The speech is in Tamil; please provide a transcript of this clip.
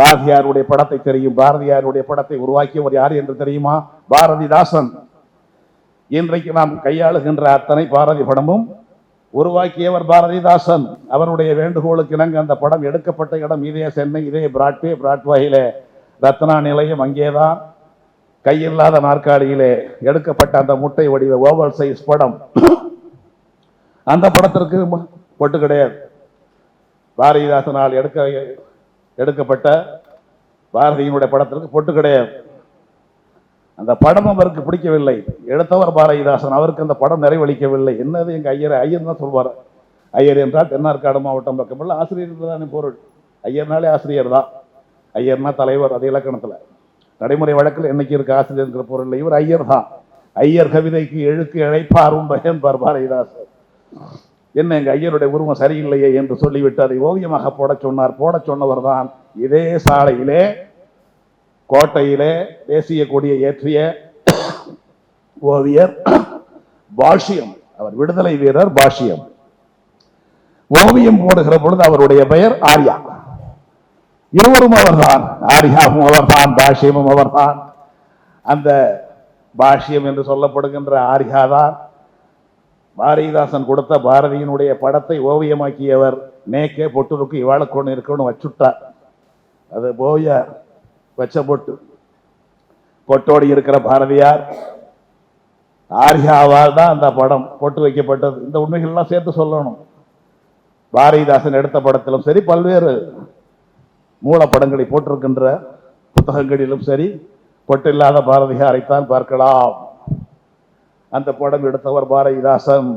பாரதியாருடைய படத்தை தெரியும். பாரதியாருடைய படத்தை உருவாக்கியவர் யார் என்று தெரியுமா? பாரதிதாசன். இன்றைக்கு நாம் கையாளுகின்ற அத்தனை பாரதி படமும் உருவாக்கியவர் பாரதிதாசன். அவருடைய வேண்டுகோளுக்கு இணங்க அந்த படம் எடுக்கப்பட்ட இடம் இதே சென்னை, இதே பிராட்வேயில ரத்னா நிலையம். அங்கேதான் கையில்லாத நாற்காலியிலே எடுக்கப்பட்ட அந்த முட்டை வடிவ ஓவல் சைஸ் படம். அந்த படத்திற்கு பொட்டு கிடையாது. பாரதிதாசனால் எடுக்கப்பட்ட பாரதியினுடைய படத்திற்கு பொட்டு கிடையாது. அந்த படம் அவருக்கு பிடிக்கவில்லை. எடுத்தவர் பாரதிதாசன், அவருக்கு அந்த படம் நிறைவளிக்கவில்லை. என்னது எங்க ஐயர் தான் சொல்வார். ஐயர் என்றால் தென்னார்காடு மாவட்டம் பக்கமில்ல, ஆசிரியர் தானே பொருள். ஐயர்னாலே ஆசிரியர் தான். ஐயர்னா தலைவர், அது இலக்கணத்துல. நடைமுறை வழக்கில் என்னைக்கு இருக்க ஆசிரியர் பொருள். இவர் ஐயர் தான். ஐயர் கவிதைக்கு எழுக்கு இழைப்பார் என்பார் பாரதிதாசன். என்ன எங்க ஐயருடைய உருவம் சரியில்லையே என்று சொல்லிவிட்டு அதை ஓவியமாக போட சொன்னார். போட சொன்னவர் தான் இதே சாலையிலே கோட்டையிலே தேசிய கொடியை ஏற்றிய ஓவியர் பாஷ்யம். அவர் விடுதலை வீரர் பாஷ்யம். ஓவியம் போடுகிற பொழுது அவருடைய பெயர் ஆர்யா. இருவரும் அவர்தான். ஆர்யாவும் அவர்தான், பாஷ்யமும் அவர்தான். அந்த பாஷ்யம் என்று சொல்லப்படுகின்ற ஆர்யாதான் பாரதிதாசன் கொடுத்த பாரதியினுடைய படத்தை ஓவியமாக்கியவர். நேக்கே பொட்டுருக்கு இவாளுக்கு இருக்கணும் வச்சுட்டார். அது போய வச்ச பொட்டு. பொட்டோடி இருக்கிற பாரதியார் ஆர்யாவால் தான் அந்த படம் பொட்டு வைக்கப்பட்டது. இந்த உண்மைகள்லாம் சேர்த்து சொல்லணும். பாரதிதாசன் எடுத்த படத்திலும் சரி, பல்வேறு மூலப்படங்களை போட்டிருக்கின்ற புத்தகங்களிலும் சரி, பொட்டு இல்லாத பாரதியாரைத்தான் பார்க்கலாம். அந்த படம் எடுத்தவர் பாரதிதாசன்.